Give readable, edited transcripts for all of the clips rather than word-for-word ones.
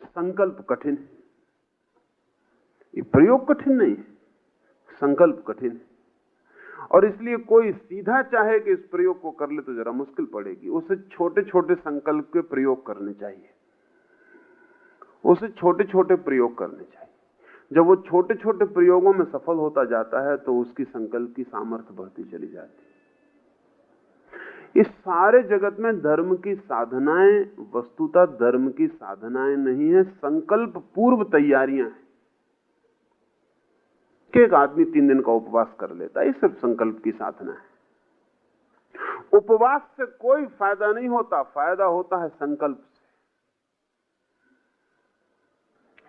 संकल्प कठिन है। ये प्रयोग कठिन नहीं है, संकल्प कठिन है। और इसलिए कोई सीधा चाहे कि इस प्रयोग को कर ले तो जरा मुश्किल पड़ेगी। उसे छोटे छोटे संकल्प के प्रयोग करने चाहिए, उसे छोटे छोटे प्रयोग करने चाहिए। जब वो छोटे छोटे प्रयोगों में सफल होता जाता है तो उसकी संकल्प की सामर्थ्य बढ़ती चली जाती है। इस सारे जगत में धर्म की साधनाएं वस्तुतः धर्म की साधनाएं नहीं है, संकल्प पूर्व तैयारियां हैं। कि एक आदमी 3 दिन का उपवास कर लेता है, ये सिर्फ संकल्प की साधना है। उपवास से कोई फायदा नहीं होता, फायदा होता है संकल्प से।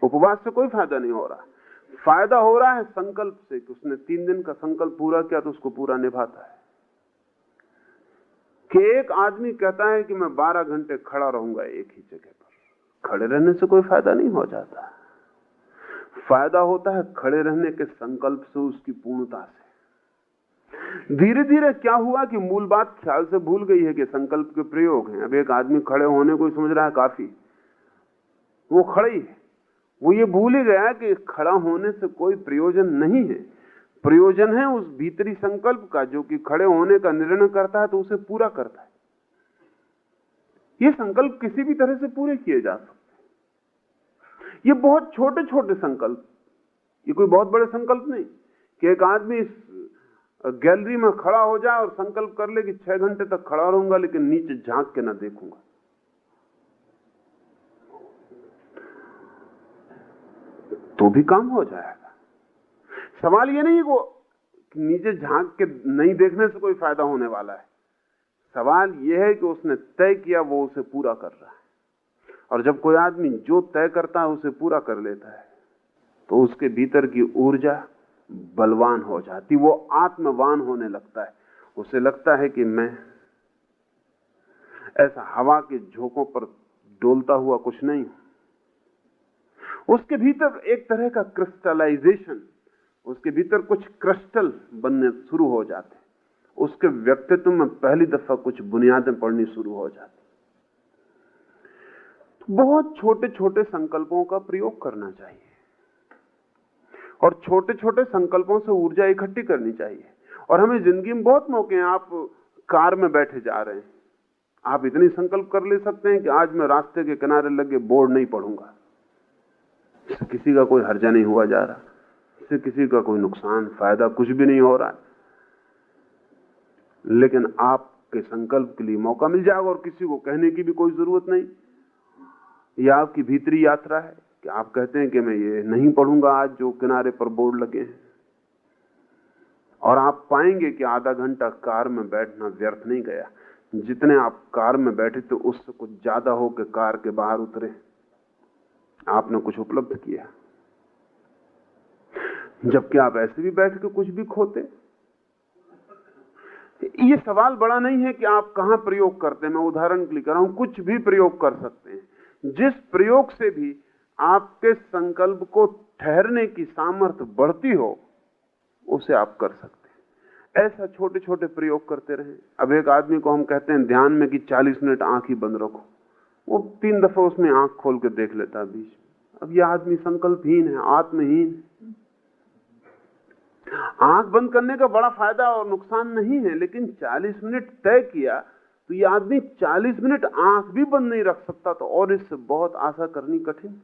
उपवास से कोई फायदा नहीं हो रहा, फायदा हो रहा है संकल्प से कि उसने 3 दिन का संकल्प पूरा किया तो उसको पूरा निभाता है। कि एक आदमी कहता है कि मैं 12 घंटे खड़ा रहूंगा एक ही जगह पर, खड़े रहने से कोई फायदा नहीं हो जाता। फायदा होता है खड़े रहने के संकल्प से, उसकी पूर्णता से। धीरे धीरे क्या हुआ कि मूल बात ख्याल से भूल गई है कि संकल्प के प्रयोग हैं। अब एक आदमी खड़े होने को समझ रहा है काफी, वो खड़े ही है। वो ये भूल ही गया कि खड़ा होने से कोई प्रयोजन नहीं है। प्रयोजन है उस भीतरी संकल्प का जो कि खड़े होने का निर्णय करता है तो उसे पूरा करता है। ये संकल्प किसी भी तरह से पूरे किए जा सकते हैं। ये बहुत छोटे छोटे संकल्प, ये कोई बहुत बड़े संकल्प नहीं कि एक आदमी इस गैलरी में खड़ा हो जाए और संकल्प कर ले कि 6 घंटे तक खड़ा रहूंगा लेकिन नीचे झांक के ना देखूंगा। तो भी काम हो जाएगा। सवाल ये नहीं कि नीचे झांक के नहीं देखने से कोई फायदा होने वाला है। सवाल यह है कि उसने तय किया, वो उसे पूरा कर रहा है। और जब कोई आदमी जो तय करता है उसे पूरा कर लेता है तो उसके भीतर की ऊर्जा बलवान हो जाती, वो आत्मवान होने लगता है। उसे लगता है कि मैं ऐसा हवा के झोंकों पर डोलता हुआ कुछ नहीं हूं। उसके भीतर एक तरह का क्रिस्टलाइजेशन, उसके भीतर कुछ क्रिस्टल बनने शुरू हो जाते। उसके व्यक्तित्व में पहली दफा कुछ बुनियादें पड़नी शुरू हो जाती। बहुत छोटे छोटे संकल्पों का प्रयोग करना चाहिए और छोटे छोटे संकल्पों से ऊर्जा इकट्ठी करनी चाहिए। और हमें जिंदगी में बहुत मौके हैं। आप कार में बैठे जा रहे हैं, आप इतनी संकल्प कर ले सकते हैं कि आज मैं रास्ते के किनारे लगे बोर्ड नहीं पढ़ूंगा। इससे किसी का कोई हर्जा नहीं हुआ जा रहा, इससे किसी का कोई नुकसान फायदा कुछ भी नहीं हो रहा है। लेकिन आपके संकल्प के लिए मौका मिल जाएगा और किसी को कहने की भी कोई जरूरत नहीं। यह आपकी भीतरी यात्रा है कि आप कहते हैं कि मैं ये नहीं पढ़ूंगा आज जो किनारे पर बोर्ड लगे हैं, और आप पाएंगे कि आधा घंटा कार में बैठना व्यर्थ नहीं गया। जितने आप कार में बैठे थे उससे कुछ ज्यादा हो के कार के बाहर उतरे, आपने कुछ उपलब्ध किया। जबकि आप ऐसे भी बैठ के कुछ भी खोते। ये सवाल बड़ा नहीं है कि आप कहां प्रयोग करते हैं। मैं उदाहरण के लिए कर रहा हूं, कुछ भी प्रयोग कर सकते हैं। जिस प्रयोग से भी आपके संकल्प को ठहरने की सामर्थ्य बढ़ती हो उसे आप कर सकते हैं। ऐसा छोटे छोटे प्रयोग करते रहें। अब एक आदमी को हम कहते हैं ध्यान में कि 40 मिनट आंख ही बंद रखो, वो 3 दफा उसमें आंख खोल के देख लेता है बीच में। अब यह आदमी संकल्पहीन है, आत्महीन है। आंख बंद करने का बड़ा फायदा और नुकसान नहीं है, लेकिन 40 मिनट तय किया तो यह आदमी 40 मिनट आंख भी बंद नहीं रख सकता, तो और इससे बहुत आशा करनी कठिन।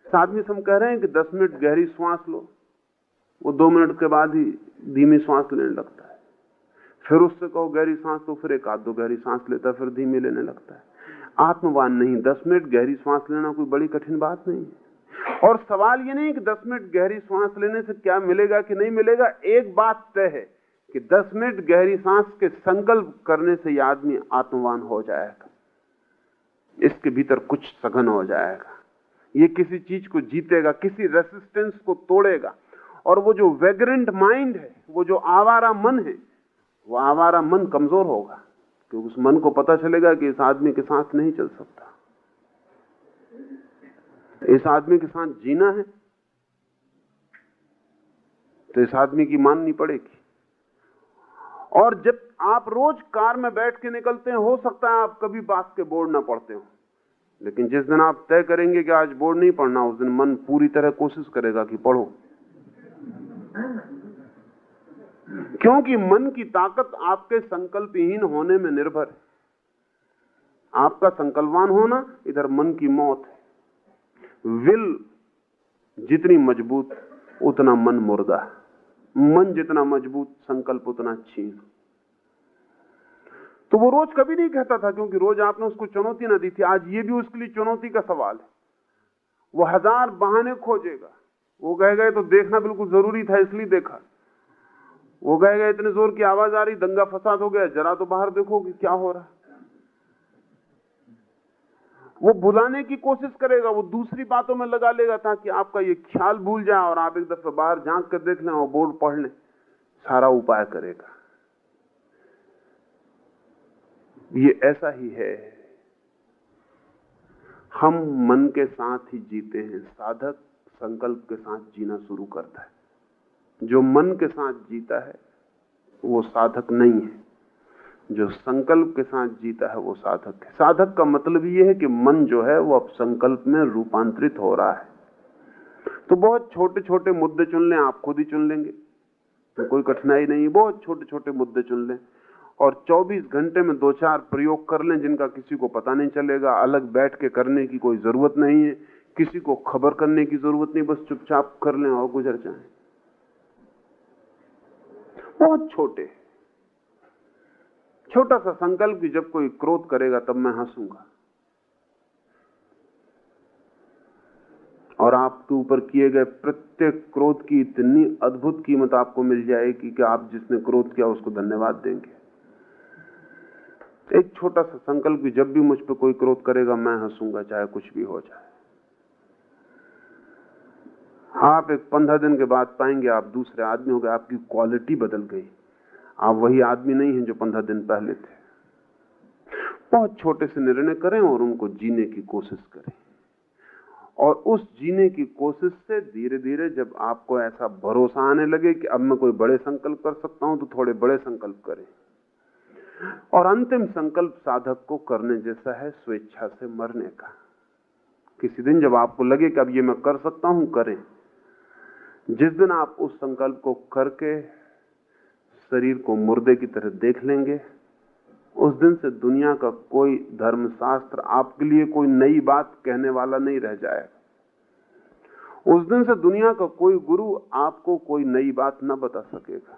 इस आदमी से हम कह रहे हैं कि 10 मिनट गहरी श्वास लो, वो 2 मिनट के बाद ही धीमी श्वास लेने लगता है। फिर उससे कहो गहरी सांस लो, फिर 1-2 गहरी सांस लेता है, फिर धीमी लेने लगता है। आत्मवान नहीं। 10 मिनट गहरी सांस लेना कोई बड़ी कठिन बात नहीं है। और सवाल ये नहीं कि 10 मिनट गहरी सांस लेने से क्या मिलेगा कि नहीं मिलेगा। एक बात तय है कि 10 मिनट गहरी सांस के संकल्प करने से यह आदमी आत्मवान हो जाएगा, इसके भीतर कुछ सघन हो जाएगा, ये किसी चीज को जीतेगा, किसी रेसिस्टेंस को तोड़ेगा। और वो जो वैग्रेंट माइंड है, वो जो आवारा मन है, वो आवारा मन कमजोर होगा, क्योंकि उस मन को पता चलेगा कि इस आदमी के साथ नहीं चल सकता, इस आदमी के साथ जीना है तो इस आदमी की माननी पड़ेगी। और जब आप रोज कार में बैठ के निकलते हैं, हो सकता है आप कभी बात के बोर्ड ना पढ़ते हो, लेकिन जिस दिन आप तय करेंगे कि आज बोर्ड नहीं पढ़ना, उस दिन मन पूरी तरह कोशिश करेगा कि पढ़ो, क्योंकि मन की ताकत आपके संकल्पहीन होने में निर्भर है। आपका संकल्पवान होना, इधर मन की मौत है। विल जितनी मजबूत उतना मन मुर्दा, मन जितना मजबूत संकल्प उतना छीन। तो वो रोज कभी नहीं कहता था, क्योंकि रोज आपने उसको चुनौती ना दी थी। आज ये भी उसके लिए चुनौती का सवाल है। वो हजार बहाने खोजेगा। वो कहेगा तो देखना बिल्कुल जरूरी था इसलिए देखा। वो कहेगा इतने जोर की आवाज आ रही, दंगा फसाद हो गया, जरा तो बाहर देखो कि क्या हो रहा है। वो भुलाने की कोशिश करेगा, वो दूसरी बातों में लगा लेगा ताकि आपका ये ख्याल भूल जाए और आप एक दफे बाहर झांक कर देख लें और बोर्ड पढ़ लें। सारा उपाय करेगा। ये ऐसा ही है। हम मन के साथ ही जीते हैं। साधक संकल्प के साथ जीना शुरू करता है। जो मन के साथ जीता है वो साधक नहीं है, जो संकल्प के साथ जीता है वो साधक है। साधक का मतलब ये है कि मन जो है वो अब संकल्प में रूपांतरित हो रहा है। तो बहुत छोटे छोटे मुद्दे चुन लें, आप खुद ही चुन लेंगे तो कोई कठिनाई नहीं। बहुत छोटे छोटे मुद्दे चुन लें और 24 घंटे में 2-4 प्रयोग कर लें जिनका किसी को पता नहीं चलेगा। अलग बैठ के करने की कोई जरूरत नहीं है, किसी को खबर करने की जरूरत नहीं, बस चुपचाप कर लें और गुजर जाएं। बहुत छोटा सा संकल्प कि जब कोई क्रोध करेगा तब मैं हंसूंगा, और आपके ऊपर किए गए प्रत्येक क्रोध की इतनी अद्भुत कीमत आपको मिल जाएगी कि आप जिसने क्रोध किया उसको धन्यवाद देंगे। एक छोटा सा संकल्प कि जब भी मुझ पर कोई क्रोध करेगा मैं हंसूंगा, चाहे कुछ भी हो जाए। आप एक 15 दिन के बाद पाएंगे आप दूसरे आदमी हो गए, आपकी क्वालिटी बदल गई। आप वही आदमी नहीं हैं जो 15 दिन पहले थे। बहुत छोटे से निर्णय करें और उनको जीने की कोशिश करें, और उस जीने की कोशिश से धीरे धीरे जब आपको ऐसा भरोसा आने लगे कि अब मैं कोई बड़े संकल्प कर सकता हूं, तो थोड़े बड़े संकल्प करें। और अंतिम संकल्प साधक को करने जैसा है, स्वेच्छा से मरने का। किसी दिन जब आपको लगे कि अब ये मैं कर सकता हूं, करें। जिस दिन आप उस संकल्प को करके शरीर को मुर्दे की तरह देख लेंगे, उस दिन से दुनिया का कोई धर्मशास्त्र आपके लिए कोई नई बात कहने वाला नहीं रह जाएगा। उस दिन से दुनिया का कोई गुरु आपको कोई नई बात न बता सकेगा।